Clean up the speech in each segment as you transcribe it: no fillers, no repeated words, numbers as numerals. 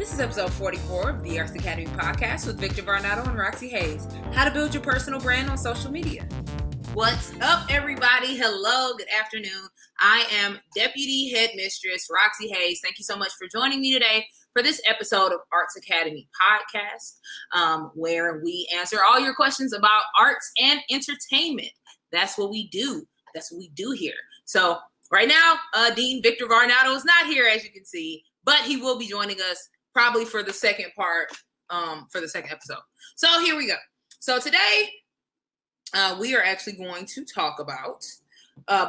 This is episode 44 of the Arts Academy podcast with Victor Varnado and Roxxy Haze. How to build your personal brand on social media. What's up, everybody? Hello, good afternoon. I am Deputy Headmistress Roxxy Haze. Thank you so much for joining me today for this episode of Arts Academy podcast, where we answer all your questions about arts and entertainment. That's what we do. That's what we do here. So right now, Dean Victor Varnado is not here, as you can see, but he will be joining us probably for the second part, for the second episode. So here we go. So today, we are actually going to talk about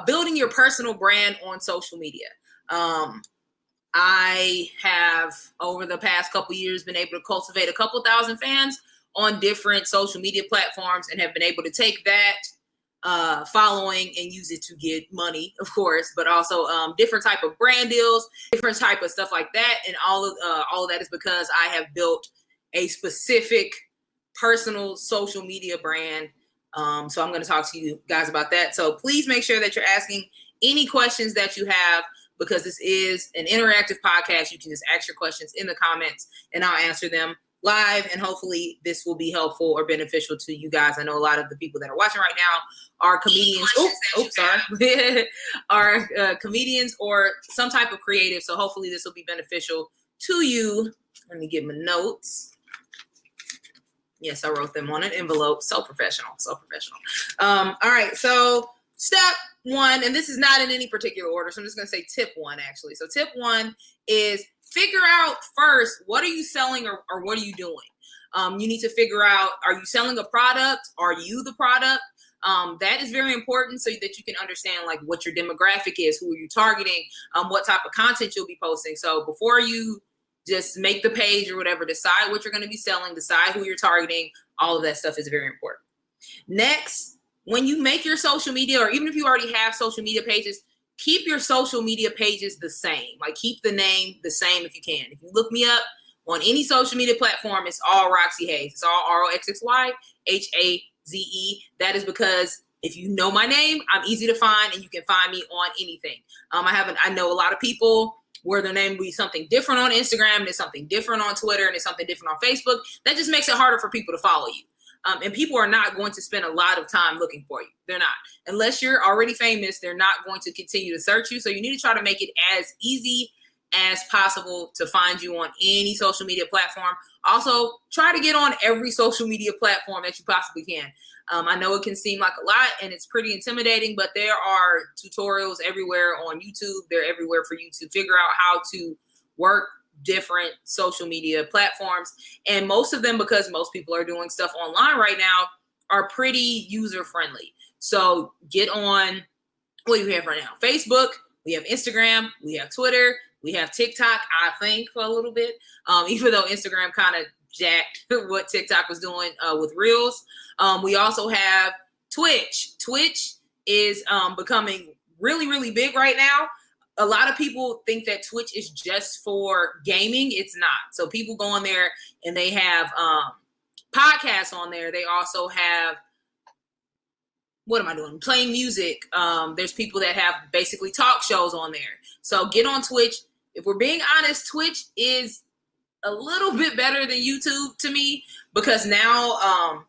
building your personal brand on social media. I have, over the past couple years, been able to cultivate a couple thousand fans on different social media platforms and have been able to take that following and use it to get money, of course, but also different type of brand deals, different type of stuff like that. And all of that is because I have built a specific personal social media brand. So I'm going to talk to you guys about that. So please make sure that you're asking any questions that you have, because this is an interactive podcast. You can just ask your questions in the comments and I'll answer them live, and hopefully this will be helpful or beneficial to you guys. I know a lot of the people that are watching right now are comedians. Are comedians or some type of creative. So hopefully this will be beneficial to you. Let me get my notes. Yes, I wrote them on an envelope. So professional. All right. So step one, and this is not in any particular order, so I'm just going to say tip one, actually. So tip one is figure out first, what are you selling or what are you doing? You need to figure out, are you selling a product? Are you the product? That is very important so that you can understand like what your demographic is, who are you targeting, what type of content you'll be posting. So before you just make the page or whatever, decide what you're going to be selling, decide who you're targeting. All of that stuff is very important. Next, when you make your social media, or even if you already have social media pages, keep your social media pages the same. Like keep the name the same if you can. If you look me up on any social media platform, it's all Roxxy Haze. It's all Roxxy Haze. That is because if you know my name, I'm easy to find and you can find me on anything. I know a lot of people where their name will be something different on Instagram, and it's something different on Twitter, and it's something different on Facebook. That just makes it harder for people to follow you. And people are not going to spend a lot of time looking for you. They're not. Unless you're already famous, they're not going to continue to search you. So you need to try to make it as easy as possible to find you on any social media platform. Also, try to get on every social media platform that you possibly can. I know it can seem like a lot and it's pretty intimidating, but there are tutorials everywhere on YouTube. They're everywhere for you to figure out how to work different social media platforms. And most of them, because most people are doing stuff online right now, are pretty user friendly. So get on, what do we have right now? Facebook, we have Instagram, we have Twitter, we have TikTok, I think, for a little bit, even though Instagram kind of jacked what TikTok was doing with Reels. We also have Twitch. Twitch is becoming really, really big right now. A lot of people think that Twitch is just for gaming. It's not. So people go on there and they have podcasts on there. They also have, what am I doing? Playing music. There's people that have basically talk shows on there. So get on Twitch. If we're being honest, Twitch is a little bit better than YouTube to me, because now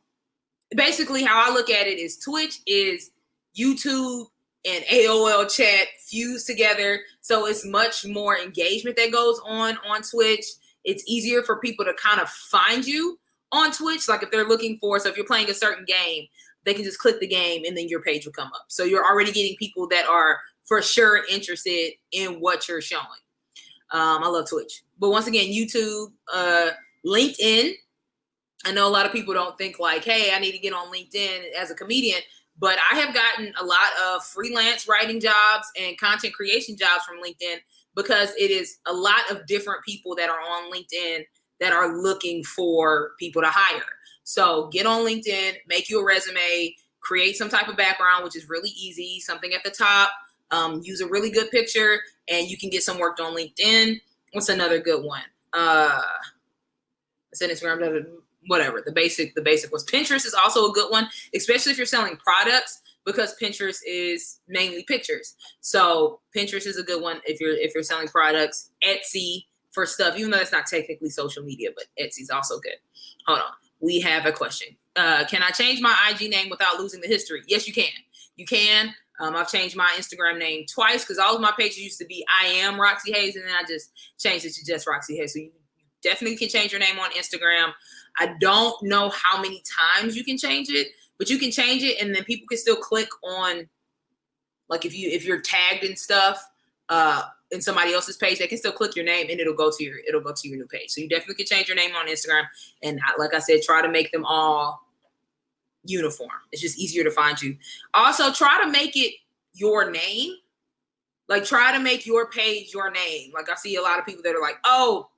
basically how I look at it is Twitch is YouTube and AOL chat fused together. So it's much more engagement that goes on Twitch. It's easier for people to kind of find you on Twitch. Like if they're looking for, so if you're playing a certain game, they can just click the game and then your page will come up. So you're already getting people that are for sure interested in what you're showing. I love Twitch. But once again, YouTube, LinkedIn. I know a lot of people don't think like, hey, I need to get on LinkedIn as a comedian. But I have gotten a lot of freelance writing jobs and content creation jobs from LinkedIn, because it is a lot of different people that are on LinkedIn that are looking for people to hire. So get on LinkedIn, make you a resume, create some type of background, which is really easy, something at the top, use a really good picture, and you can get some work on LinkedIn. What's another good one? It's an Instagram, whatever. The basic was Pinterest is also a good one, especially if you're selling products, because Pinterest is mainly pictures. So Pinterest is a good one if you're selling products. Etsy, for stuff, even though it's not technically social media, but Etsy's also good. Hold on. We have a question. Can I change my IG name without losing the history? Yes, you can. You can. I've changed my Instagram name twice because all of my pages used to be I am Roxxy Haze, and then I just changed it to just Roxxy Haze. So you definitely can change your name on Instagram. I don't know how many times you can change it, but you can change it, and then people can still click on, like if you're tagged and stuff in somebody else's page, they can still click your name and it'll go to your new page. So you definitely can change your name on Instagram, and like I said, try to make them all uniform. It's just easier to find you. Also, try to make it your name. Like, try to make your page your name. Like, I see a lot of people that are like, oh,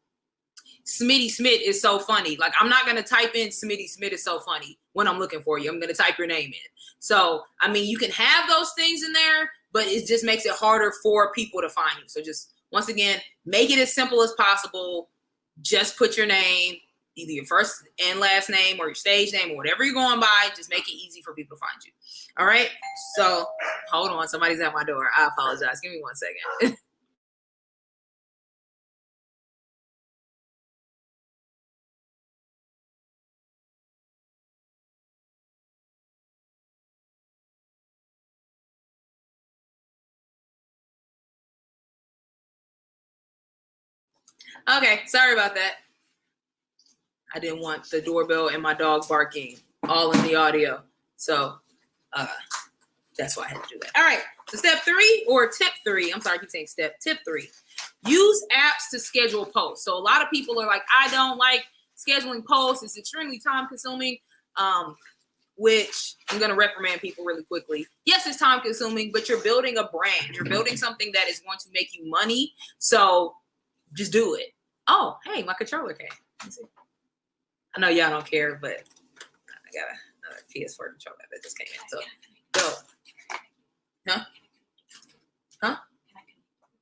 Smitty Smith is so funny. Like, I'm not going to type in Smitty Smith is so funny when I'm looking for you. I'm going to type your name in. So, I mean, you can have those things in there, but it just makes it harder for people to find you. So just, once again, make it as simple as possible. Just put your name, either your first and last name or your stage name or whatever you're going by. Just make it easy for people to find you. All right. So hold on. Somebody's at my door. I apologize. Give me 1 second. Okay. Sorry about that. I didn't want the doorbell and my dog barking all in the audio. So that's why I had to do that. All right. So step 3 or tip 3. I'm sorry, I keep saying step. Tip 3. Use apps to schedule posts. So a lot of people are like, I don't like scheduling posts. It's extremely time consuming, which I'm going to reprimand people really quickly. Yes, it's time consuming, but you're building a brand. You're building something that is going to make you money. So just do it. Oh, hey, my controller came. Let's see. I know y'all don't care, but I got another PS4 controller that just came in. So go. Huh? Huh?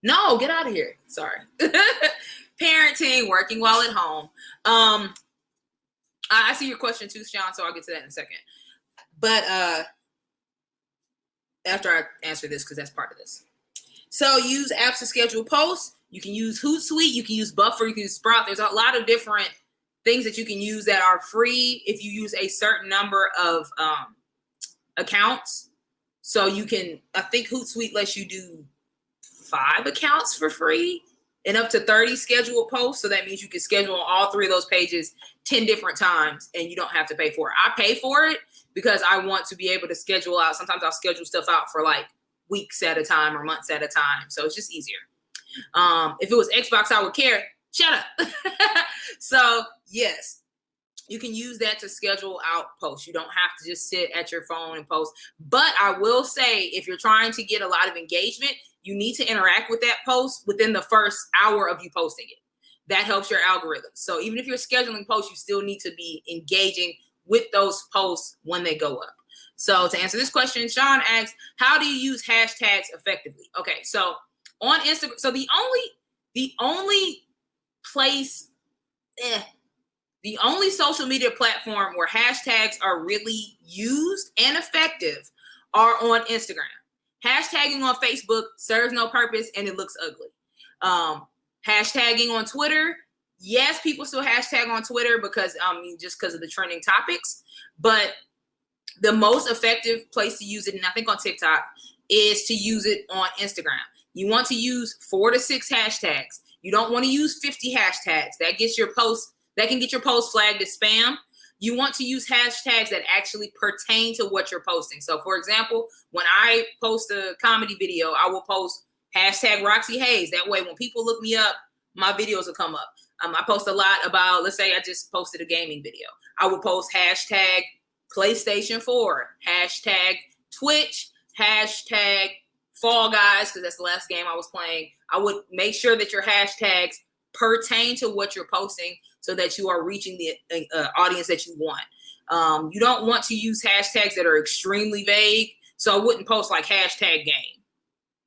No, get out of here. Sorry. Parenting, working while at home. I see your question too, Sean, so I'll get to that in a second. But after I answer this, because that's part of this. So use apps to schedule posts. You can use Hootsuite. You can use Buffer. You can use Sprout. There's a lot of different things that you can use that are free if you use a certain number of accounts. So you can, I think Hootsuite lets you do 5 accounts for free and up to 30 scheduled posts. So that means you can schedule on all 3 of those pages 10 different times and you don't have to pay for it. I pay for it because I want to be able to schedule out. Sometimes I'll schedule stuff out for like weeks at a time or months at a time. So it's just easier. If it was Xbox, I would care. Shut up. So yes, you can use that to schedule out posts. You don't have to just sit at your phone and post. But I will say, if you're trying to get a lot of engagement, you need to interact with that post within the first hour of you posting it. That helps your algorithm. So even if you're scheduling posts, you still need to be engaging with those posts when they go up. So to answer this question, Sean asks, how do you use hashtags effectively? Okay, so on Instagram, so the only place, the only social media platform where hashtags are really used and effective are on Instagram. Hashtagging on Facebook serves no purpose and it looks ugly. Hashtagging on Twitter, yes, people still hashtag on Twitter because just because of the trending topics, but the most effective place to use it, and I think on TikTok, is to use it on Instagram. You want to use 4 to 6 hashtags. You don't want to use 50 hashtags. That gets your post, that can get your post flagged as spam. You want to use hashtags that actually pertain to what you're posting. So for example, when I post a comedy video, I will post hashtag Roxxy Haze. That way, when people look me up, my videos will come up. I post a lot about, let's say I just posted a gaming video. I would post hashtag PlayStation 4, hashtag Twitch, hashtag Fall Guys, because that's the last game I was playing. I would make sure that your hashtags pertain to what you're posting so that you are reaching the audience that you want. You don't want to use hashtags that are extremely vague. So I wouldn't post like hashtag game.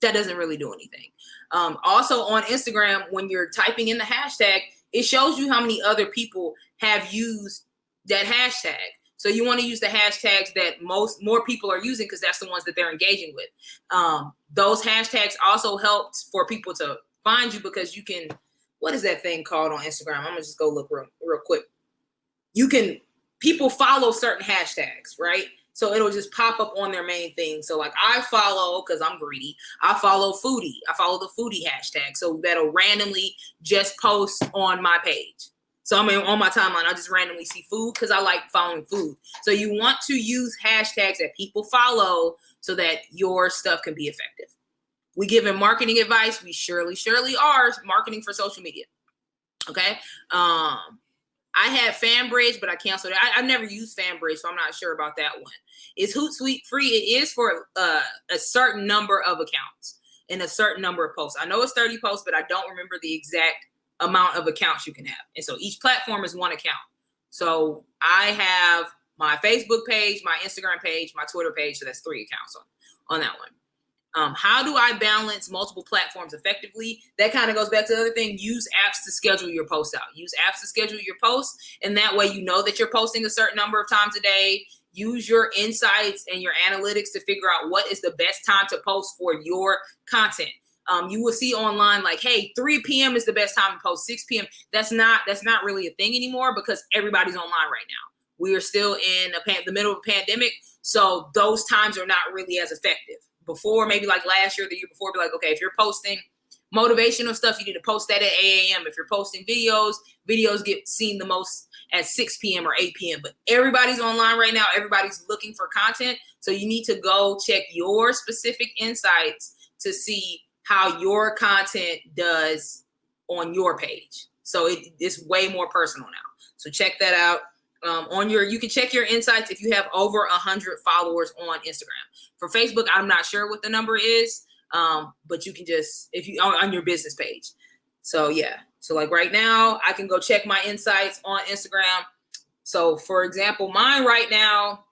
That doesn't really do anything. Also on Instagram, when you're typing in the hashtag, it shows you how many other people have used that hashtag. So you want to use the hashtags that more people are using because that's the ones that they're engaging with. Those hashtags also help for people to find you because you can what is that thing called on Instagram? I'm gonna just go look real quick. People follow certain hashtags, right? So it'll just pop up on their main thing. So like I follow, because I'm greedy, I follow foodie. I follow the foodie hashtag. So that'll randomly just post on my page. So I mean, on my timeline, I just randomly see food because I like following food. So you want to use hashtags that people follow so that your stuff can be effective. We giving marketing advice. We surely are marketing for social media. Okay. I had FanBridge, but I canceled it. I've never used FanBridge, so I'm not sure about that one. Is Hootsuite free? It is for a certain number of accounts and a certain number of posts. I know it's 30 posts, but I don't remember the exact amount of accounts you can have. And so each platform is one account. So I have my Facebook page, my Instagram page, my Twitter page. So that's 3 accounts on that one. How do I balance multiple platforms effectively? That kind of goes back to the other thing. Use apps to schedule your posts out. Use apps to schedule your posts. And that way, you know that you're posting a certain number of times a day. Use your insights and your analytics to figure out what is the best time to post for your content. You will see online like, hey, 3 p.m. is the best time to post, 6 p.m. That's not really a thing anymore because everybody's online right now. We are still in the middle of a pandemic. So those times are not really as effective. Before, maybe like last year, the year before, be like, okay, if you're posting motivational stuff, you need to post that at 8 a.m. If you're posting videos get seen the most at 6 p.m. or 8 p.m. But everybody's online right now. Everybody's looking for content. So you need to go check your specific insights to see how your content does on your page. So it's way more personal now. So check that out. You can check your insights if you have over 100 followers on Instagram. For Facebook, I'm not sure what the number is, but you can just on your business page. So yeah, so like right now, I can go check my insights on Instagram. So for example, mine right now,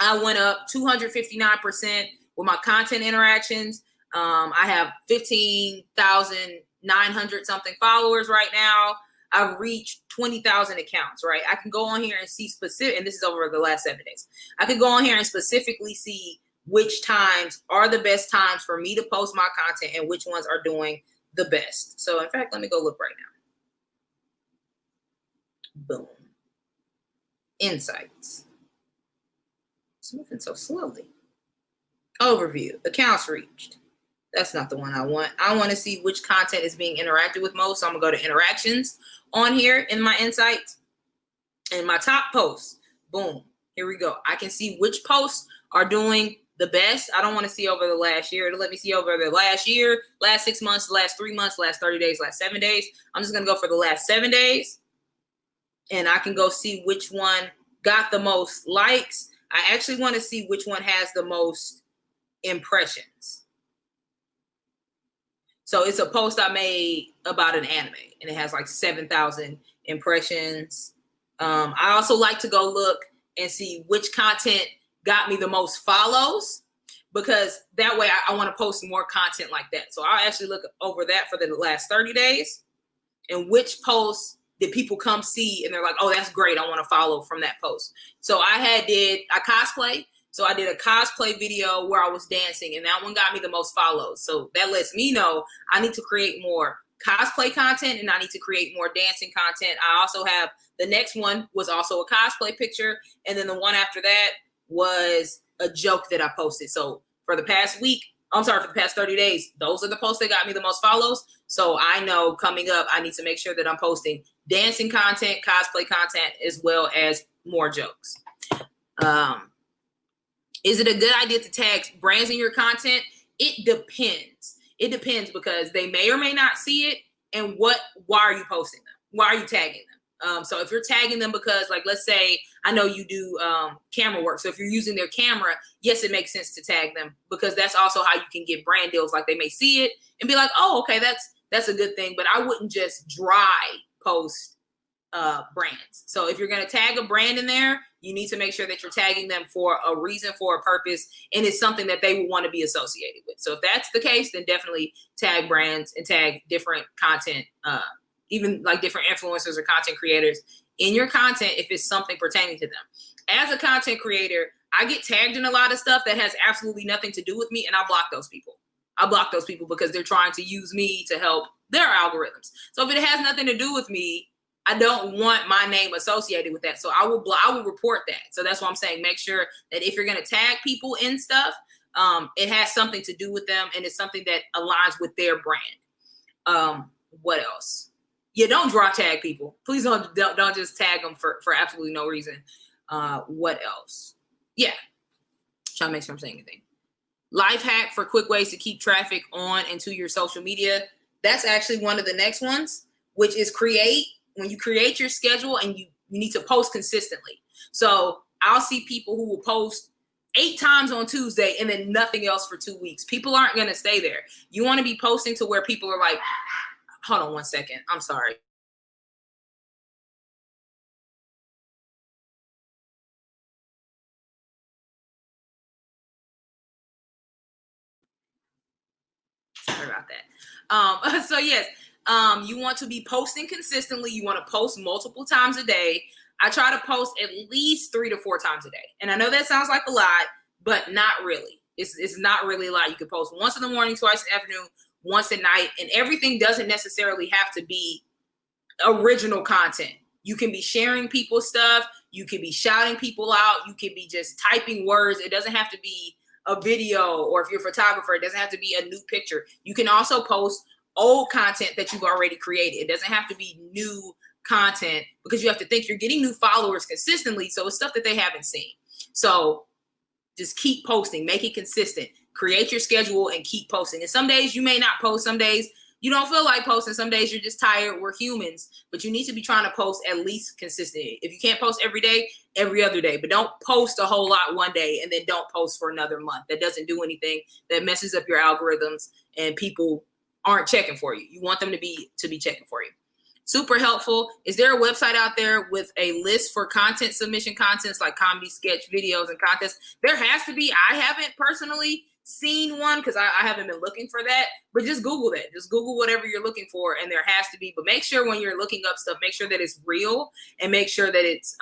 I went up 259% with my content interactions. I have 15,900 something followers right now. I've reached 20,000 accounts, right? I can go on here and see specific, and this is over the last 7 days. I can go on here and specifically see which times are the best times for me to post my content and which ones are doing the best. So in fact, let me go look right now. Boom. Insights. It's moving so slowly. Overview. Accounts reached. That's not the one I want. I want to see which content is being interacted with most. So I'm going to go to interactions on here in my insights and my top posts. Boom. Here we go. I can see which posts are doing the best. I don't want to see over the last year. It'll let me see over the last year, last 6 months, last 3 months, last 30 days, last 7 days. I'm just going to go for the last 7 days. And I can go see which one got the most likes. I actually want to see which one has the most impressions. So it's a post I made about an anime, and it has like 7,000 impressions. I also like to go look and see which content got me the most follows, because that way I want to post more content like that. So I'll actually look over that for the last 30 days and which posts did people come see and they're like, oh, that's great, I want to follow from that post. So I cosplay. So I did a cosplay video where I was dancing, and that one got me the most follows. So that lets me know I need to create more cosplay content and I need to create more dancing content. I also have the next one was also a cosplay picture. And then the one after that was a joke that I posted. So for the past 30 days, those are the posts that got me the most follows. So I know coming up, I need to make sure that I'm posting dancing content, cosplay content, as well as more jokes. Is it a good idea to tag brands in your content? It depends. It depends because they may or may not see it. And why are you posting them? Why are you tagging them? So if you're tagging them because, like, let's say, I know you do camera work. So if you're using their camera, yes, it makes sense to tag them because that's also how you can get brand deals. Like they may see it and be like, oh, okay, that's a good thing. But I wouldn't just dry post brands. So if you're going to tag a brand in there, you need to make sure that you're tagging them for a reason, for a purpose, and it's something that they will want to be associated with. So if that's the case, then definitely tag brands and tag different content, even like different influencers or content creators in your content if it's something pertaining to them. As a content creator, I get tagged in a lot of stuff that has absolutely nothing to do with me, and I block those people. I block those people because they're trying to use me to help There are algorithms. So if it has nothing to do with me, I don't want my name associated with that. So I will report that. So that's why I'm saying make sure that if you're going to tag people in stuff, it has something to do with them and it's something that aligns with their brand. What else? Yeah, don't draw tag people. Please don't just tag them for absolutely no reason. What else? Yeah. Trying to make sure I'm saying anything. Life hack for quick ways to keep traffic on and to your social media. That's actually one of the next ones, which is when you create your schedule and you need to post consistently. So I'll see people who will post 8 times on Tuesday and then nothing else for 2 weeks. People aren't going to stay there. You want to be posting to where people are like, hold on one second. I'm sorry. Sorry about that. So yes, you want to be posting consistently. You want to post multiple times a day. I try to post at least 3 to 4 times a day. And I know that sounds like a lot, but not really. It's not really a lot. You can post once in the morning, twice in the afternoon, once at night, and everything doesn't necessarily have to be original content. You can be sharing people's stuff. You can be shouting people out. You can be just typing words. It doesn't have to be a video, or if you're a photographer, it doesn't have to be a new picture. You can also post old content that you've already created. It doesn't have to be new content because you have to think you're getting new followers consistently. So it's stuff that they haven't seen. So just keep posting, make it consistent, create your schedule and keep posting. And some days you may not post, some days you don't feel like posting, some days you're just tired. We're humans, but you need to be trying to post at least consistently. If you can't post every day, every other day, but don't post a whole lot one day and then don't post for another month. That doesn't do anything. That messes up your algorithms and people aren't checking for you. You want them to be checking for you. Super helpful. Is there a website out there with a list for content submission contents like comedy, sketch, videos, and contests? There has to be. I haven't personally seen one because I haven't been looking for that, but just Google that. Just Google whatever you're looking for and there has to be. But make sure when you're looking up stuff, make sure that it's real and make sure that it's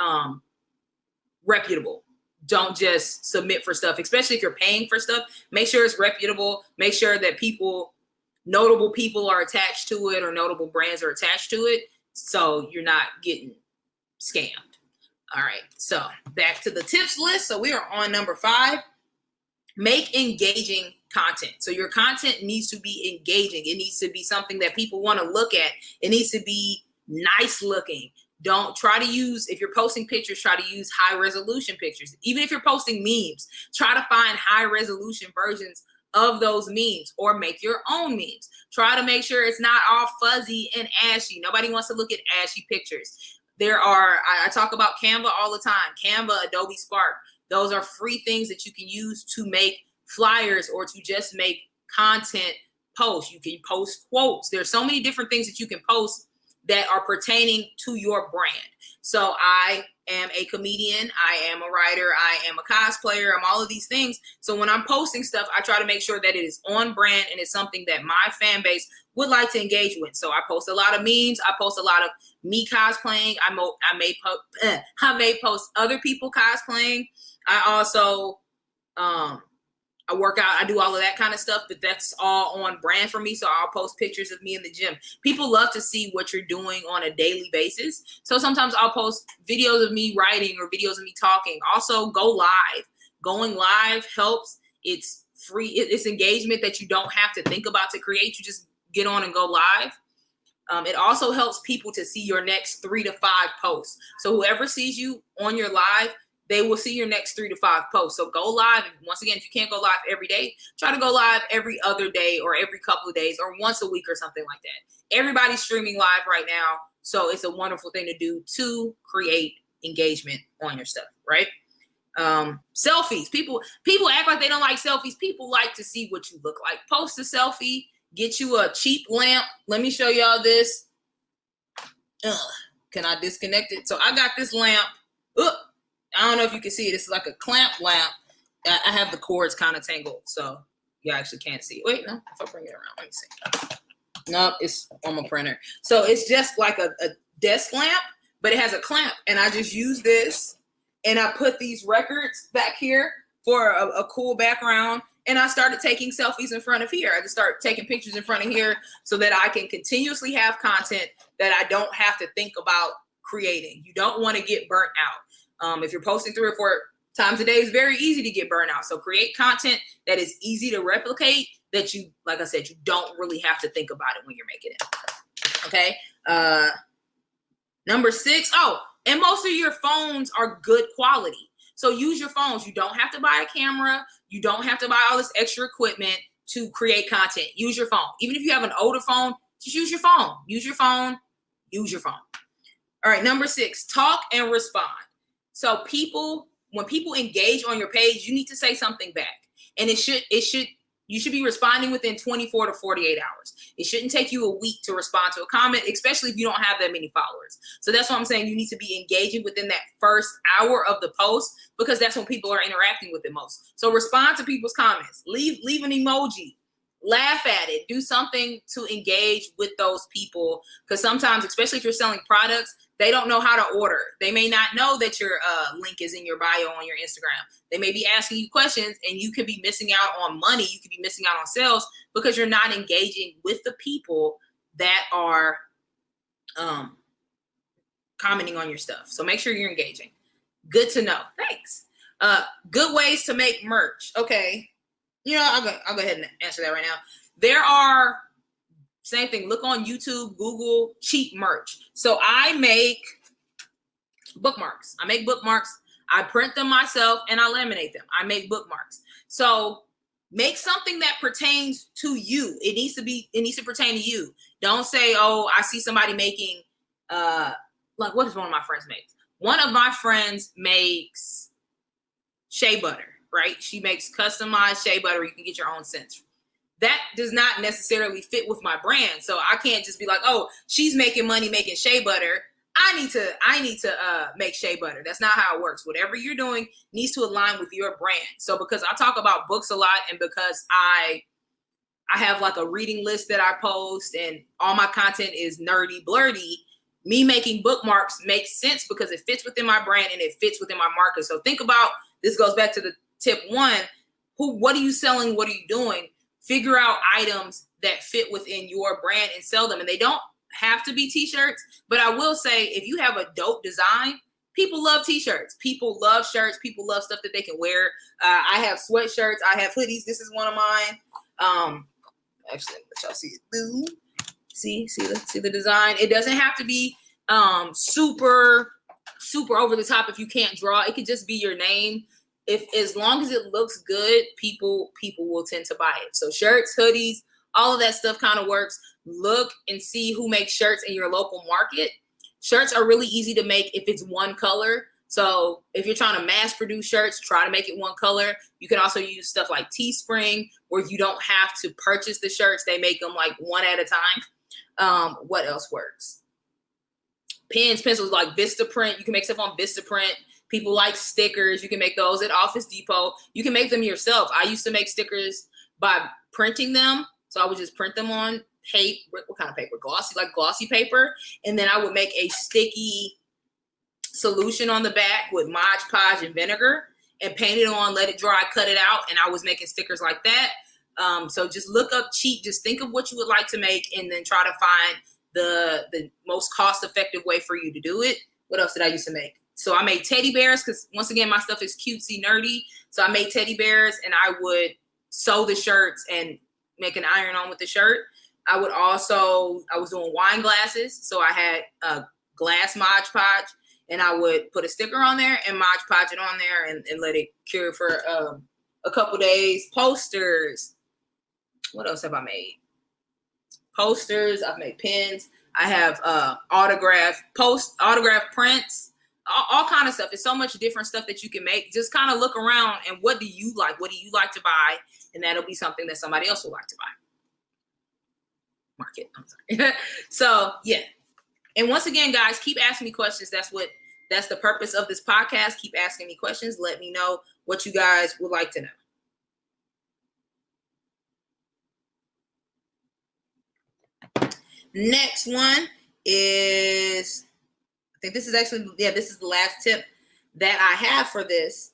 reputable. Don't just submit for stuff, especially if you're paying for stuff. Make sure it's reputable. Make sure that notable people are attached to it or notable brands are attached to it, so you're not getting scammed. All right, so back to the tips list. So we are on number 5. Make engaging content. So your content needs to be engaging. It needs to be something that people want to look at. It needs to be nice looking. Don't try to use, if you're posting pictures, try to use high resolution pictures. Even if you're posting memes, try to find high resolution versions of those memes or make your own memes. Try to make sure it's not all fuzzy and ashy. Nobody wants to look at ashy pictures. I talk about Canva all the time. Canva, Adobe Spark. Those are free things that you can use to make flyers or to just make content posts. You can post quotes. There's so many different things that you can post that are pertaining to your brand. So I am a comedian, I am a writer, I am a cosplayer, I'm all of these things. So when I'm posting stuff, I try to make sure that it is on brand and it's something that my fan base would like to engage with. So I post a lot of memes, I post a lot of me cosplaying, I may post other people cosplaying. I also I work out, I do all of that kind of stuff, but that's all on brand for me. So I'll post pictures of me in the gym. People love to see what you're doing on a daily basis. So sometimes I'll post videos of me writing or videos of me talking. Also go live. Going live helps. It's free. It's engagement that you don't have to think about to create. You just get on and go live. It also helps people to see your next 3 to 5 posts. So whoever sees you on your live, they will see your next 3 to 5 posts. So go live. Once again, if you can't go live every day, try to go live every other day or every couple of days or once a week or something like that. Everybody's streaming live right now. So it's a wonderful thing to do to create engagement on your stuff, right? Selfies. People act like they don't like selfies. People like to see what you look like. Post a selfie. Get you a cheap lamp. Let me show y'all this. Can I disconnect it? So I got this lamp. I don't know if you can see it. It's like a clamp lamp. I have the cords kind of tangled, so you actually can't see it. Wait, no. If I bring it around, let me see. No, it's on my printer. So it's just like a desk lamp, but it has a clamp. And I just use this, and I put these records back here for a cool background. And I started taking selfies in front of here. I just started taking pictures in front of here so that I can continuously have content that I don't have to think about creating. You don't want to get burnt out. If you're posting 3 or 4 times a day, it's very easy to get burnt out. So create content that is easy to replicate, that you, like I said, you don't really have to think about it when you're making it. Okay. Number 6. Oh, and most of your phones are good quality. So use your phones. You don't have to buy a camera. You don't have to buy all this extra equipment to create content. Use your phone. Even if you have an older phone, just use your phone. Use your phone. Use your phone. All right, number 6, talk and respond. So when people engage on your page, you need to say something back. And you should be responding within 24 to 48 hours. It shouldn't take you a week to respond to a comment, especially if you don't have that many followers. So that's why I'm saying you need to be engaging within that first hour of the post, because that's when people are interacting with it most. So respond to people's comments, leave an emoji, laugh at it, do something to engage with those people. Because sometimes, especially if you're selling products, they don't know how to order. They may not know that your link is in your bio on your Instagram. They may be asking you questions, and you could be missing out on money. You could be missing out on sales because you're not engaging with the people that are commenting on your stuff. So make sure you're engaging. Good to know. Thanks. Good ways to make merch. Okay. I'll go ahead and answer that right now. There are, same thing, look on YouTube, Google, cheap merch. So I make bookmarks. I print them myself and I laminate them. I make bookmarks. So make something that pertains to you. It needs to pertain to you. Don't say, oh, I see somebody making, like, what does one of my friends make? One of my friends makes shea butter, right? She makes customized shea butter. You can get your own scents. That does not necessarily fit with my brand. So I can't just be like, oh, she's making money making shea butter. I need to make shea butter. That's not how it works. Whatever you're doing needs to align with your brand. So because I talk about books a lot, and because I have like a reading list that I post, and all my content is nerdy, blurty, me making bookmarks makes sense because it fits within my brand and it fits within my market. So think about, this goes back to the tip 1. What are you selling? What are you doing? Figure out items that fit within your brand and sell them. And they don't have to be t-shirts, but I will say, if you have a dope design, people love t-shirts. People love shirts. People love stuff that they can wear. I have sweatshirts. I have hoodies. This is one of mine. Actually, let y'all see it. See the design. It doesn't have to be super over the top if you can't draw. It could just be your name. As long as it looks good, people will tend to buy it. So shirts, hoodies, all of that stuff kind of works. Look and see who makes shirts in your local market. Shirts are really easy to make if it's one color. So if you're trying to mass produce shirts, try to make it one color. You can also use stuff like Teespring, where you don't have to purchase the shirts. They make them like one at a time. What else works? Pens, pencils, like Vistaprint. You can make stuff on Vistaprint. People like stickers. You can make those at Office Depot. You can make them yourself. I used to make stickers by printing them. So I would just print them on paper. What kind of paper? Glossy paper. And then I would make a sticky solution on the back with Mod Podge and vinegar and paint it on, let it dry, cut it out. And I was making stickers like that. So just look up cheap. Just think of what you would like to make and then try to find the most cost-effective way for you to do it. What else did I used to make? So I made teddy bears because, once again, my stuff is cutesy, nerdy. So I made teddy bears, and I would sew the shirts and make an iron-on with the shirt. I was doing wine glasses. So I had a glass Mod Podge, and I would put a sticker on there and Mod Podge it on there and let it cure for a couple days. Posters. What else have I made? Posters. I've made pens. I have autograph prints. All kind of stuff. It's so much different stuff that you can make. Just kind of look around and what do you like? What do you like to buy? And that'll be something that somebody else will like to buy. Market. I'm sorry. So yeah. And once again, guys, keep asking me questions. That's the purpose of this podcast. Keep asking me questions. Let me know what you guys would like to know. Next one is, I think this is the last tip that I have for this.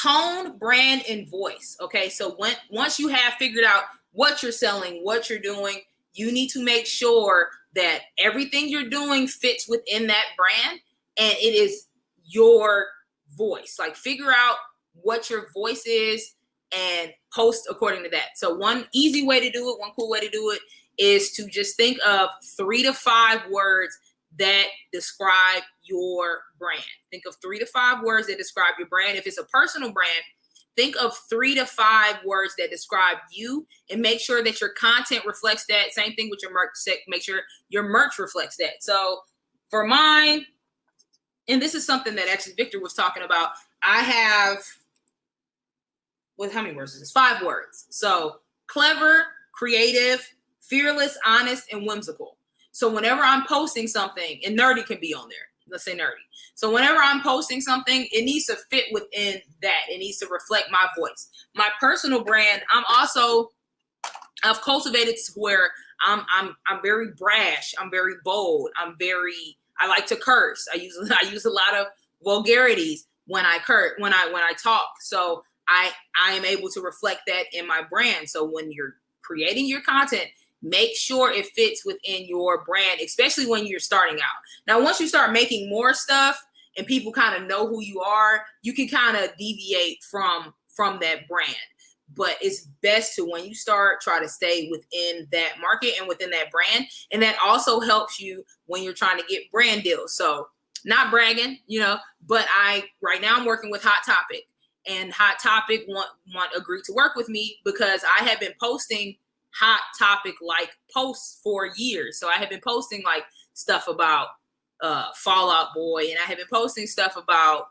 Tone, brand, and voice. Okay, so once you have figured out what you're selling, what you're doing, you need to make sure that everything you're doing fits within that brand and it is your voice. Like figure out what your voice is and post according to that. So one easy way to do it, one cool way to do it is to just think of 3 to 5 words that describe your brand. Think of 3 to 5 words that describe your brand. If it's a personal brand, think of 3 to 5 words that describe you and make sure that your content reflects that. Same thing with your merch. Make sure your merch reflects that. So for mine, and this is something that actually Victor was talking about, I have, with how many words is this? 5 words. So clever, creative, fearless, honest, and whimsical. So whenever I'm posting something, and nerdy can be on there. Let's say nerdy. So whenever I'm posting something, it needs to fit within that. It needs to reflect my voice. My personal brand, I've cultivated to where I'm very brash. I'm very bold. I like to curse. I use a lot of vulgarities when I talk. So I am able to reflect that in my brand. So when you're creating your content, make sure it fits within your brand, especially when you're starting out. Now, once you start making more stuff and people kind of know who you are, you can kind of deviate from that brand. But it's best to, when you start, try to stay within that market and within that brand. And that also helps you when you're trying to get brand deals. So not bragging, but right now I'm working with Hot Topic, and Hot Topic agreed to work with me because I have been posting Hot Topic like posts for years. So I have been posting like stuff about Fall Out Boy, and I have been posting stuff about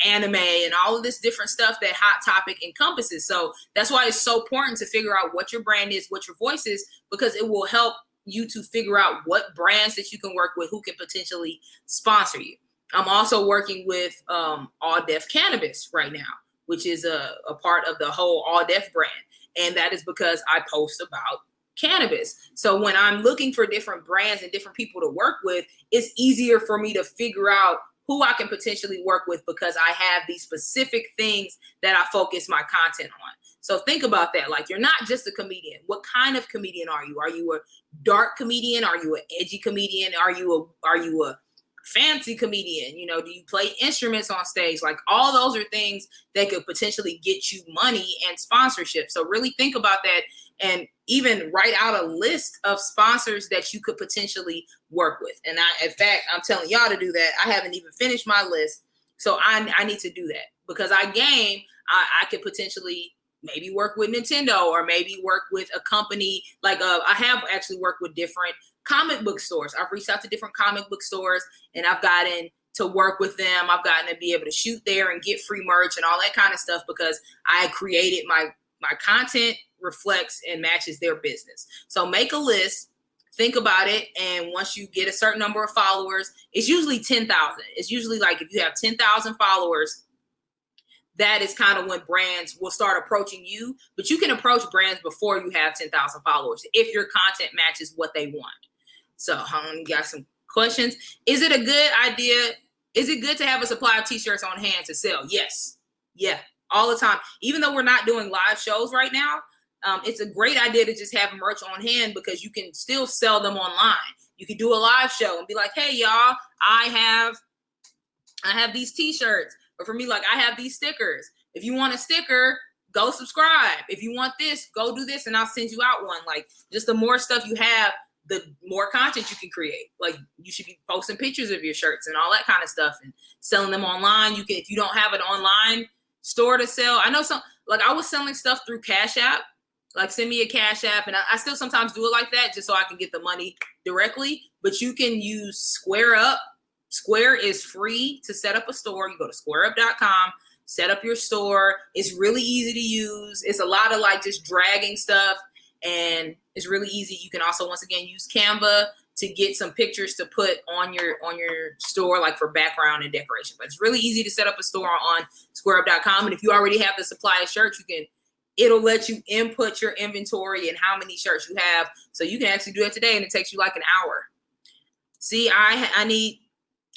anime and all of this different stuff that Hot Topic encompasses. So that's why it's so important to figure out what your brand is, what your voice is, because it will help you to figure out what brands that you can work with, who can potentially sponsor you. I'm also working with All Def Cannabis right now, which is a part of the whole All Def brand. And that is because I post about cannabis. So when I'm looking for different brands and different people to work with, it's easier for me to figure out who I can potentially work with because I have these specific things that I focus my content on. So think about that. Like, you're not just a comedian. What kind of comedian are you? Are you a dark comedian? Are you an edgy comedian? Are you a fancy comedian? Do you play instruments on stage? Like, all those are things that could potentially get you money and sponsorship. So really think about that, and even write out a list of sponsors that you could potentially work with. And in fact, I'm telling y'all to do that. I haven't even finished my list. So I need to do that because I could potentially maybe work with Nintendo, or maybe work with a company like I have actually worked with different comic book stores. I've reached out to different comic book stores and I've gotten to work with them. I've gotten to be able to shoot there and get free merch and all that kind of stuff because I created my content reflects and matches their business. So make a list, think about it, and once you get a certain number of followers, it's usually 10,000. It's usually like if you have 10,000 followers, that is kind of when brands will start approaching you. But you can approach brands before you have 10,000 followers if your content matches what they want. So you got some questions. Is it a good idea? Is it good to have a supply of t-shirts on hand to sell? Yes. Yeah, all the time. Even though we're not doing live shows right now, it's a great idea to just have merch on hand because you can still sell them online. You can do a live show and be like, hey, y'all, I have these t-shirts. Or for me, like, I have these stickers. If you want a sticker, go subscribe. If you want this, go do this, and I'll send you out one. Like, just the more stuff you have, the more content you can create. Like, you should be posting pictures of your shirts and all that kind of stuff and selling them online. You can, if you don't have an online store to sell. I know I was selling stuff through Cash App. Like, send me a Cash App, and I still sometimes do it like that just so I can get the money directly. But you can use Square Up. Square is free to set up a store. You go to squareup.com, set up your store. It's really easy to use. It's a lot of like just dragging stuff, and it's really easy. You can also, once again, use Canva to get some pictures to put on your store, like for background and decoration. But it's really easy to set up a store on squareup.com. And if you already have the supply of shirts, it'll let you input your inventory and how many shirts you have. So you can actually do it today, and it takes you like an hour. See,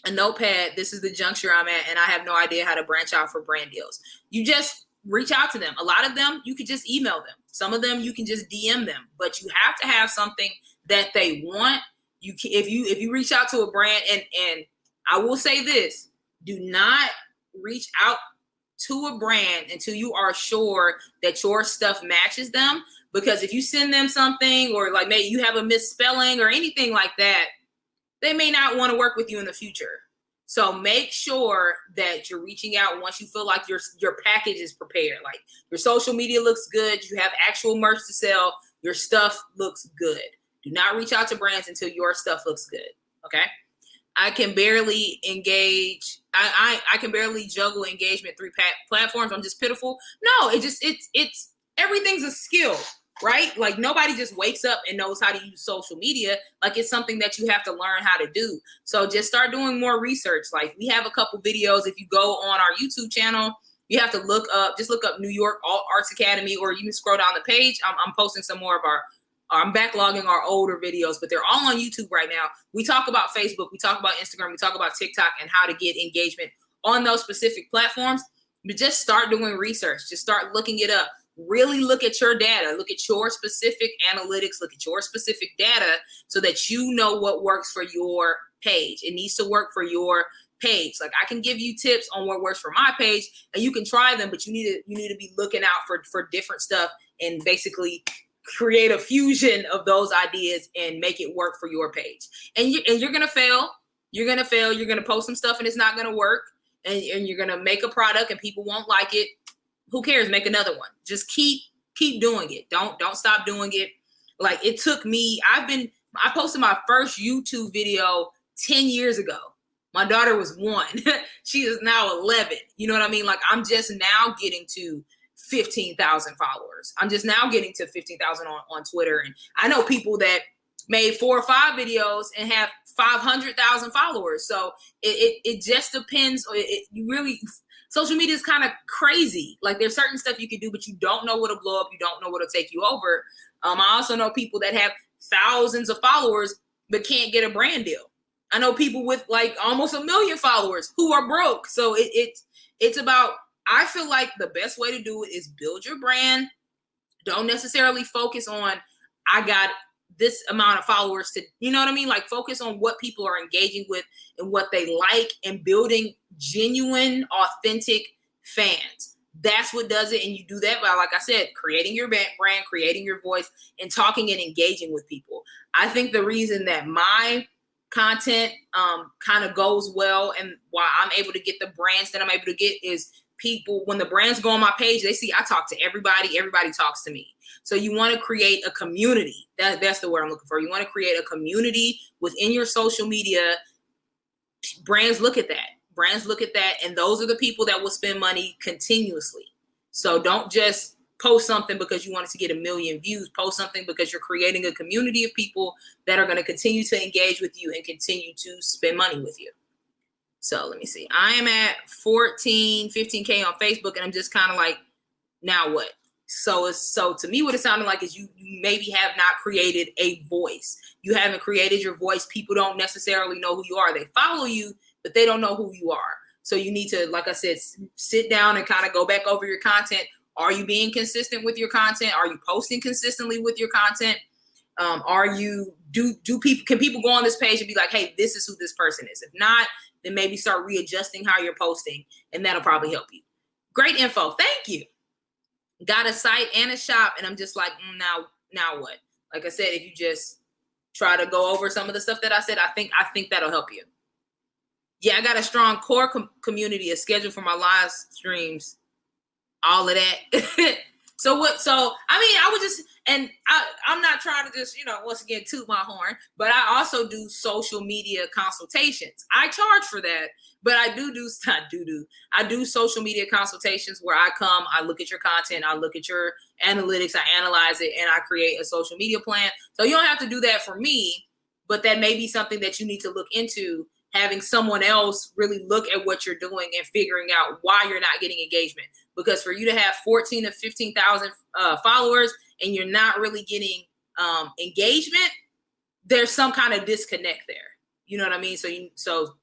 a notepad, this is the juncture I'm at, and I have no idea how to branch out for brand deals. You just reach out to them. A lot of them, you could just email them. Some of them, you can just DM them. But you have to have something that they want. If you reach out to a brand, and I will say this, do not reach out to a brand until you are sure that your stuff matches them. Because if you send them something, or like maybe you have a misspelling or anything like that, they may not want to work with you in the future. So make sure that you're reaching out once you feel like your package is prepared. Like your social media looks good, you have actual merch to sell, your stuff looks good. Do not reach out to brands until your stuff looks good. Okay. I can barely engage. I can barely juggle engagement through platforms. I'm just pitiful. No, it's everything's a skill, right? Like nobody just wakes up and knows how to use social media. Like it's something that you have to learn how to do. So just start doing more research. Like we have a couple videos. If you go on our YouTube channel, you have to look up New York Arts Academy, or you can scroll down the page. I'm posting some more of I'm backlogging our older videos, but they're all on YouTube right now. We talk about Facebook, we talk about Instagram, we talk about TikTok and how to get engagement on those specific platforms. But just start doing research. Just start looking it up. Really look at your data. Look at your specific analytics. Look at your specific data so that you know what works for your page. It needs to work for your page. Like I can give you tips on what works for my page, and you can try them, but you need to be looking out for different stuff and basically create a fusion of those ideas and make it work for your page. And you're gonna fail. You're gonna fail. You're gonna post some stuff and it's not gonna work. And you're gonna make a product and people won't like it. Who cares? Make another one. Just keep doing it. Don't stop doing it. Like it took me. I posted my first YouTube video 10 years ago. My daughter was 1. She is now 11. You know what I mean? Like I'm just now getting to 15,000 followers. I'm just now getting to 15,000 on Twitter. And I know people that made 4 or 5 videos and have 500,000 followers. So it just depends. Social media is kind of crazy. Like there's certain stuff you can do, but you don't know what'll blow up. You don't know what'll take you over. I also know people that have thousands of followers, but can't get a brand deal. I know people with like almost 1 million followers who are broke. So it's about, I feel like the best way to do it is build your brand. Don't necessarily focus on, I got this amount of followers to, you know what I mean? Like focus on what people are engaging with and what they like, and building genuine, authentic fans. That's what does it. And you do that by, like I said, creating your brand, creating your voice, and talking and engaging with people. I think the reason that my content kind of goes well and why I'm able to get the brands that I'm able to get is people, when the brands go on my page, they see I talk to everybody. Everybody talks to me. So you want to create a community. That's the word I'm looking for. You want to create a community within your social media. Brands look at that. Brands look at that. And those are the people that will spend money continuously. So don't just post something because you want it to get 1 million views. Post something because you're creating a community of people that are going to continue to engage with you and continue to spend money with you. So let me see. I am at 15K on Facebook, and I'm just kind of like, now what? So to me, what it sounded like is you maybe have not created a voice. You haven't created your voice. People don't necessarily know who you are. They follow you, but they don't know who you are. So you need to, like I said, sit down and kind of go back over your content. Are you being consistent with your content? Are you posting consistently with your content? Can people go on this page and be like, hey, this is who this person is? If not, then maybe start readjusting how you're posting, and that'll probably help you. Great info. Thank you. Got a site and a shop, and I'm just like, now what? Like I said, if you just try to go over some of the stuff that I said, I think that'll help you. Yeah, I got a strong core community, a schedule for my live streams, all of that. So I mean, I would just, and I'm not trying to just, once again, toot my horn, but I also do social media consultations. I charge for that, but I do social media consultations where I come, I look at your content, I look at your analytics, I analyze it, and I create a social media plan. So you don't have to do that for me, but that may be something that you need to look into, having someone else really look at what you're doing and figuring out why you're not getting engagement. Because for you to have 14 to 15,000 followers and you're not really getting engagement, there's some kind of disconnect there. You know what I mean? So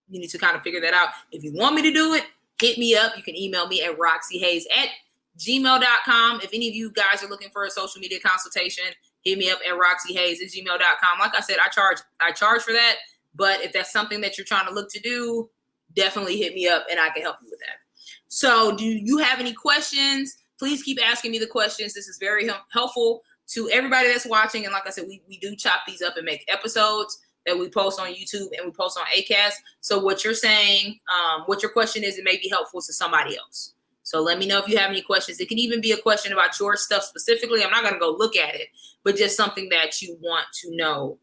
you need to kind of figure that out. If you want me to do it, hit me up. You can email me at roxyhaze@gmail.com. If any of you guys are looking for a social media consultation, hit me up at roxyhaze@gmail.com. Like I said, I charge for that. But if that's something that you're trying to look to do, definitely hit me up and I can help you with that. So do you have any questions? Please keep asking me the questions. This is very helpful to everybody that's watching. And like I said, we do chop these up and make episodes that we post on YouTube and we post on Acast. So what you're saying, what your question is, it may be helpful to somebody else. So let me know if you have any questions. It can even be a question about your stuff specifically. I'm not going to go look at it, but just something that you want to know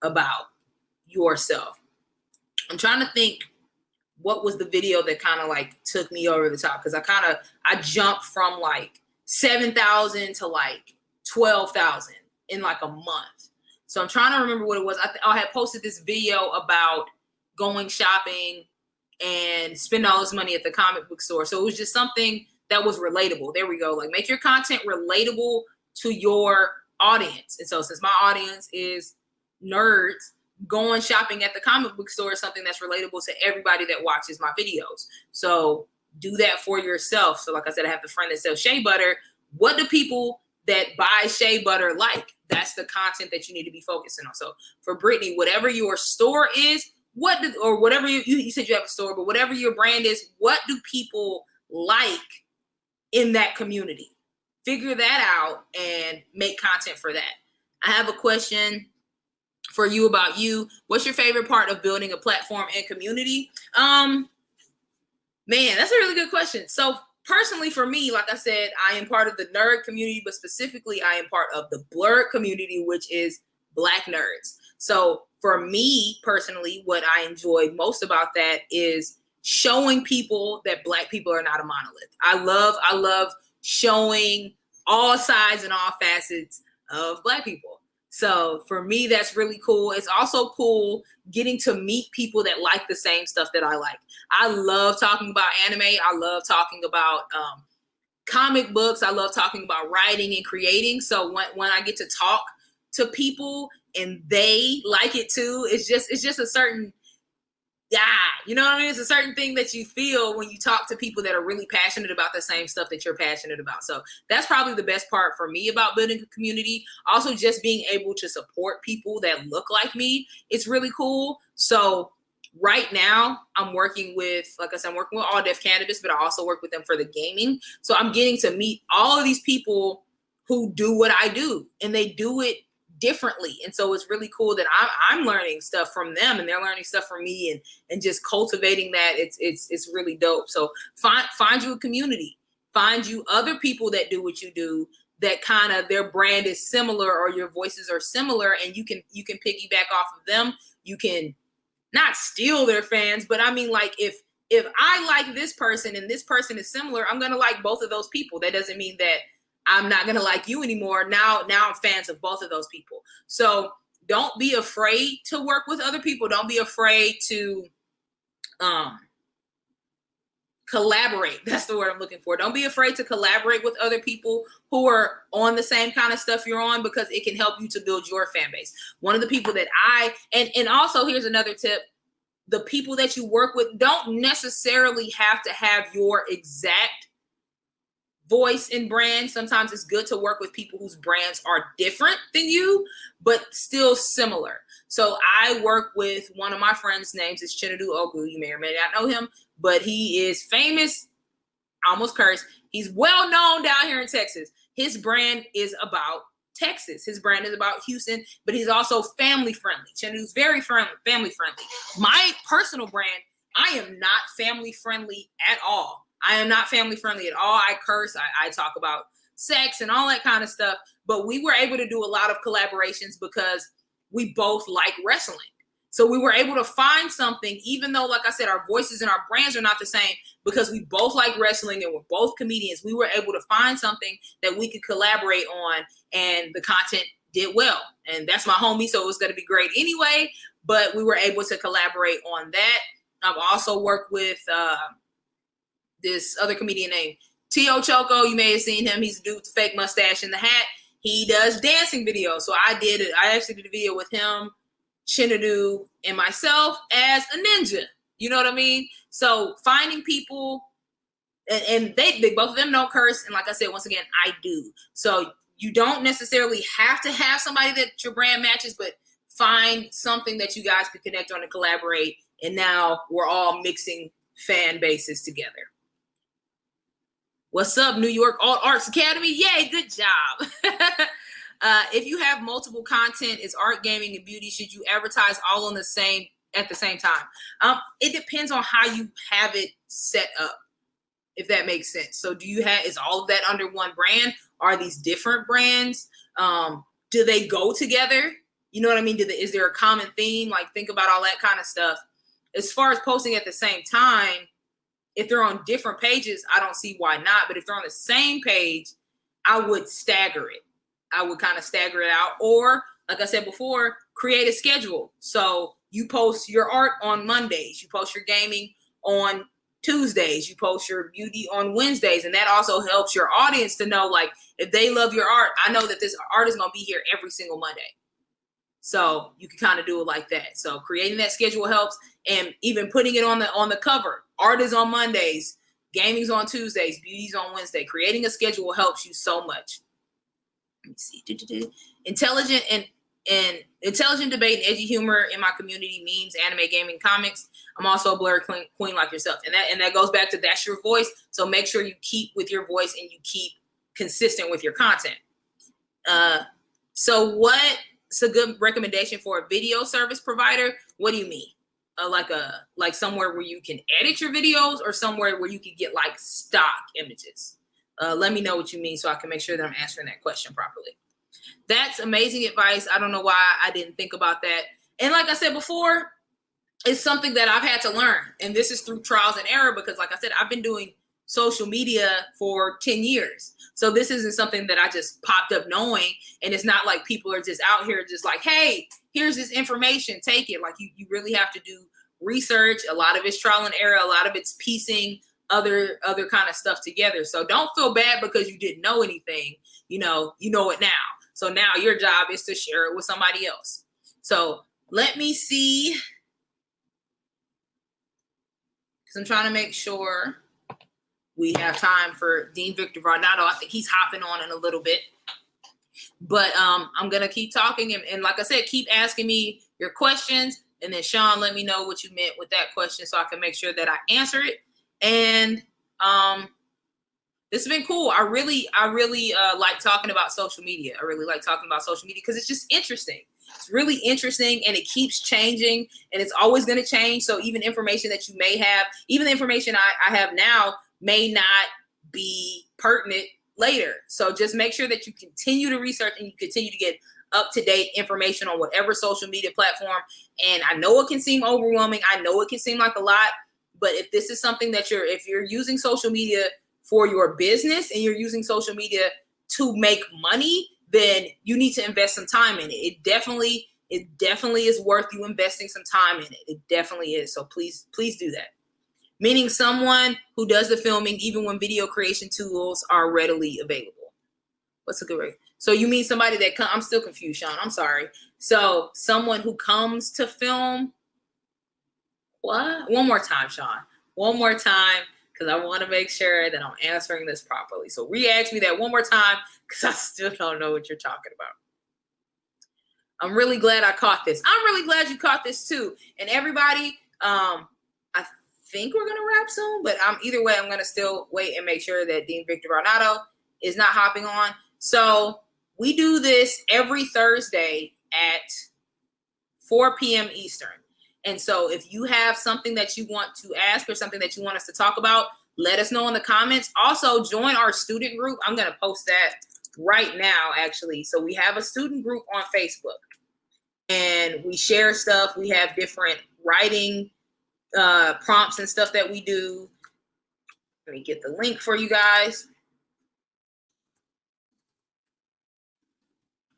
about yourself. I'm trying to think what was the video that kind of like took me over the top, because I jumped from like 7,000 to like 12,000 in like a month. So I'm trying to remember what it was. I had posted this video about going shopping and spending all this money at the comic book store. So it was just something that was relatable. There we go. Like, make your content relatable to your audience. And so since my audience is nerds, going shopping at the comic book store is something that's relatable to everybody that watches my videos. So do that for yourself. So like I said, I have a friend that sells shea butter. What do people that buy shea butter like? That's the content that you need to be focusing on. So for Brittany, whatever your store is, whatever you said you have a store, but whatever your brand is, what do people like in that community? Figure that out and make content for that. I have a question for you about you. What's your favorite part of building a platform and community? Man, that's a really good question. So personally for me, like I said, I am part of the nerd community, but specifically I am part of the blurred community, which is Black nerds. So for me personally, what I enjoy most about that is showing people that Black people are not a monolith. I love showing all sides and all facets of Black people. So for me, that's really cool. It's also cool getting to meet people that like the same stuff that I like. I love talking about anime. I love talking about comic books. I love talking about writing and creating. So when I get to talk to people and they like it too, it's just a certain, you know what I mean? It's a certain thing that you feel when you talk to people that are really passionate about the same stuff that you're passionate about. So that's probably the best part for me about building a community. Also, just being able to support people that look like me, it's really cool. So right now I'm working with, like I said, I'm working with All Def Cannabis, but I also work with them for the gaming. So I'm getting to meet all of these people who do what I do, and they do it differently. And so it's really cool that I'm learning stuff from them and they're learning stuff from me, and just cultivating that. It's really dope. So find you a community, find you other people that do what you do, that kind of their brand is similar or your voices are similar, and you can piggyback off of them. You can not steal their fans, but I mean, like, if I like this person and this person is similar, I'm going to like both of those people. That doesn't mean that I'm not going to like you anymore. Now I'm fans of both of those people. So don't be afraid to work with other people. Don't be afraid to collaborate. That's the word I'm looking for. Don't be afraid to collaborate with other people who are on the same kind of stuff you're on, because it can help you to build your fan base. One of the people that and also here's another tip. The people that you work with don't necessarily have to have your exact voice and brand. Sometimes it's good to work with people whose brands are different than you, but still similar. So I work with one of my friends' names is Chinadu Ogu. You may or may not know him, but he is famous, almost cursed. He's well known down here in Texas. His brand is about Texas. His brand is about Houston, but he's also family friendly. Chinadu's very family friendly. My personal brand, I am not family friendly at all. I am not family friendly at all. I curse. I talk about sex and all that kind of stuff. But we were able to do a lot of collaborations because we both like wrestling. So we were able to find something, even though, like I said, our voices and our brands are not the same, because we both like wrestling and we're both comedians. We were able to find something that we could collaborate on, and the content did well. And that's my homie, so it was going to be great anyway. But we were able to collaborate on that. I've also worked with this other comedian named Tio Choco. You may have seen him. He's a dude with the fake mustache and the hat. He does dancing videos. So I actually did a video with him, Chinadu, and myself as a ninja. You know what I mean? So finding people, and they both of them don't curse. And like I said, once again, I do. So you don't necessarily have to have somebody that your brand matches, but find something that you guys can connect on and collaborate. And now we're all mixing fan bases together. What's up, New York Alt Arts Academy? Yay, good job. If you have multiple content, is art, gaming, and beauty, should you advertise all on at the same time? It depends on how you have it set up, if that makes sense. So is all of that under one brand? Are these different brands? Do they go together? You know what I mean? Is there a common theme? Like, think about all that kind of stuff. As far as posting at the same time, if they're on different pages, I don't see why not. But if they're on the same page, I would stagger it. I would kind of stagger it out. Or, like I said before, create a schedule. So you post your art on Mondays. You post your gaming on Tuesdays. You post your beauty on Wednesdays. And that also helps your audience to know, like, if they love your art, I know that this art is going to be here every single Monday. So you can kind of do it like that. So creating that schedule helps, and even putting it on the cover. Art is on Mondays, gaming's on Tuesdays, beauty's on Wednesday. Creating a schedule helps you so much. Let me see. Intelligent debate and edgy humor in my community means anime, gaming, comics. I'm also a blurred queen like yourself. And that goes back to, that's your voice. So make sure you keep with your voice and you keep consistent with your content. So what's a good recommendation for a video service provider? What do you mean? Like somewhere where you can edit your videos, or somewhere where you can get like stock images? Let me know what you mean so I can make sure that I'm answering that question properly. That's amazing advice. I don't know why I didn't think about that. And like I said before, it's something that I've had to learn. And this is through trials and error, because like I said, I've been doing social media for 10 years. So this isn't something that I just popped up knowing. And it's not like people are just out here just like, hey, here's this information, take it. Like you really have to do research. A lot of it's trial and error. A lot of it's piecing other kind of stuff together. So don't feel bad because you didn't know anything. You know it now. So now your job is to share it with somebody else. So let me see, because I'm trying to make sure we have time for Dean Victor Varnado. I think he's hopping on in a little bit. But I'm going to keep talking. And like I said, keep asking me your questions. And then, Sean, let me know what you meant with that question so I can make sure that I answer it. And this has been cool. I really like talking about social media. I really like talking about social media because it's just interesting. It's really interesting, and it keeps changing, and it's always going to change. So even information that you may have, even the information I have now may not be pertinent later. So just make sure that you continue to research and you continue to get up-to-date information on whatever social media platform. And I know it can seem overwhelming. I know it can seem like a lot, but if this is something that if you're using social media for your business and you're using social media to make money, then you need to invest some time in it. It definitely is worth you investing some time in it. It definitely is. So please do that. Meaning someone who does the filming even when video creation tools are readily available. What's a good way? So you mean somebody that I'm still confused, Sean. I'm sorry. So someone who comes to film. What? One more time, Sean. One more time, because I want to make sure that I'm answering this properly. So re-ask me that one more time, because I still don't know what you're talking about. I'm really glad I caught this. I'm really glad you caught this too. And everybody, I think we're going to wrap soon, but either way, I'm going to still wait and make sure that Dean Victor Varnado is not hopping on. So we do this every Thursday at 4 p.m. Eastern. And so if you have something that you want to ask or something that you want us to talk about, let us know in the comments. Also, join our student group. I'm going to post that right now, actually. So we have a student group on Facebook, and we share stuff. We have different writing prompts and stuff that we do. Let me get the link for you guys.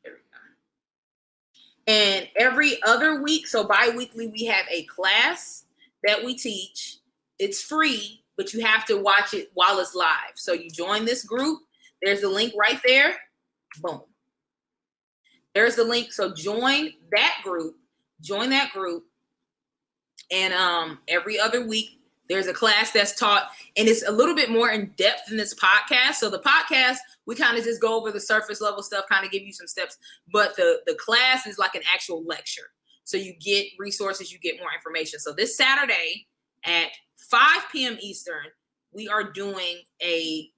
There we go. And every other week, so bi-weekly, we have a class that we teach. It's free, but you have to watch it while it's live. So you join this group. There's the link right there. Boom. There's the link. So join that group. Join that group. And every other week, there's a class that's taught, and it's a little bit more in depth than this podcast. So the podcast, we kind of just go over the surface level stuff, kind of give you some steps. But the class is like an actual lecture. So you get resources, you get more information. So this Saturday at 5 p.m. Eastern, we are doing a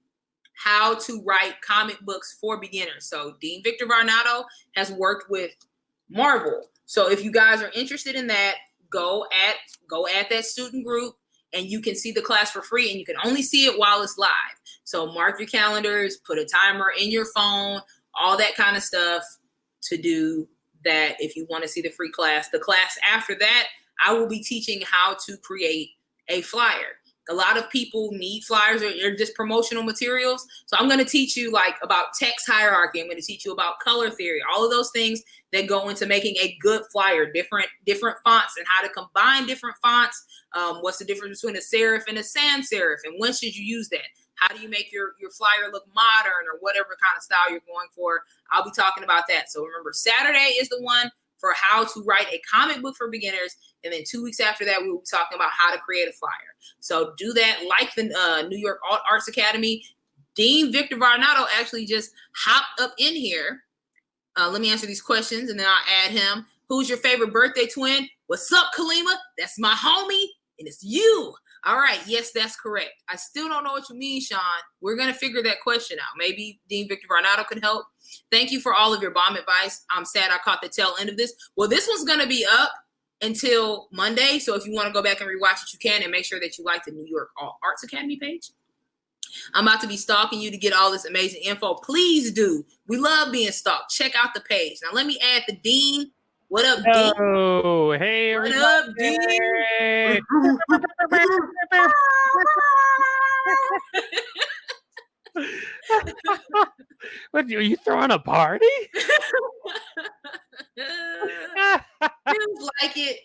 how to write comic books for beginners. So Dean Victor Varnado has worked with Marvel. So if you guys are interested in that, go at that student group, and you can see the class for free, and you can only see it while it's live. So mark your calendars, put a timer in your phone, all that kind of stuff to do that if you want to see the free class. The class after that, I will be teaching how to create a flyer. A lot of people need flyers or just promotional materials. So I'm going to teach you like about text hierarchy. I'm going to teach you about color theory, all of those things that go into making a good flyer, different fonts and how to combine different fonts. What's the difference between a serif and a sans serif, and when should you use that? How do you make your flyer look modern or whatever kind of style you're going for? I'll be talking about that. So remember, Saturday is the one for how to write a comic book for beginners. And then 2 weeks after that, we will be talking about how to create a flyer. So do that like the New York Arts Academy. Dean Victor Varnado actually just hopped up in here. Let me answer these questions and then I'll add him. Who's your favorite birthday twin? What's up, Kalima? That's my homie, and it's you. All right. Yes, that's correct. I still don't know what you mean, Sean. We're going to figure that question out. Maybe Dean Victor Varnado could help. Thank you for all of your bomb advice. I'm sad I caught the tail end of this. Well, this one's going to be up until Monday. So if you want to go back and rewatch it, you can, and make sure that you like the New York Arts Academy page. I'm about to be stalking you to get all this amazing info. Please do. We love being stalked. Check out the page. Now, let me add the Dean. What up, Dean? Oh, hey, what everybody. up, Dean? What, are you throwing a party? Feels like it.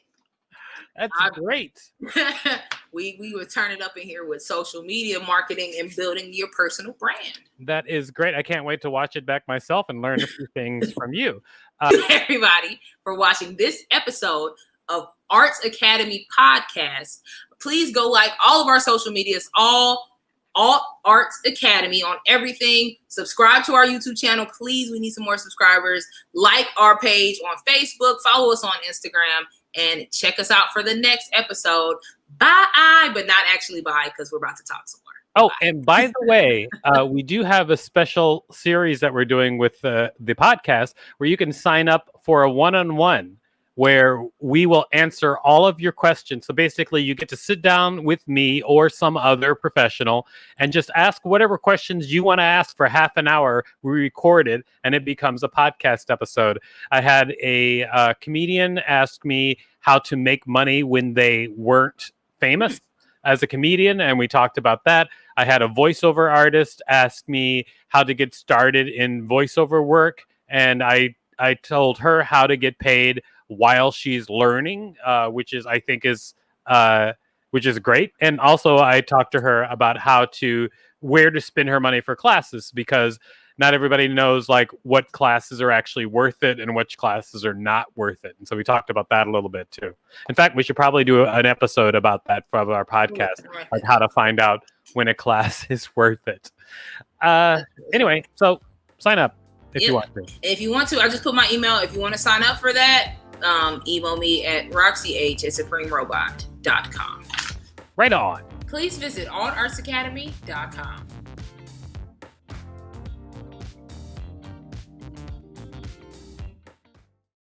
That's great. we would turn it up in here with social media marketing and building your personal brand. That is great. I can't wait to watch it back myself and learn a few things from you. Everybody for watching this episode of Arts Academy Podcast. Please go like all of our social medias, all Arts Academy on everything. Subscribe to our YouTube channel. Please, we need some more subscribers. Like our page on Facebook. Follow us on Instagram. And check us out for the next episode. Bye, but not actually bye, because we're about to talk some more. Oh, Bye. and by the way, we do have a special series that we're doing with the podcast where you can sign up for a one-on-one where we will answer all of your questions. So basically, you get to sit down with me or some other professional and just ask whatever questions you want to ask for half an hour. We record it, and it becomes a podcast episode. I had a comedian ask me how to make money when they weren't famous as a comedian, and we talked about that. I had a voiceover artist ask me how to get started in voiceover work, and I told her how to get paid while she's learning, which is great. And also I talked to her about where to spend her money for classes, because not everybody knows like what classes are actually worth it and which classes are not worth it. And so we talked about that a little bit too. In fact, we should probably do an episode about that from our podcast, like how to find out when a class is worth it. Anyway, so sign up if you want to. If you want to, I just put my email. If you want to sign up for that, email me at roxyh@supremерobot.com. Right on. Please visit allartsacademy.com.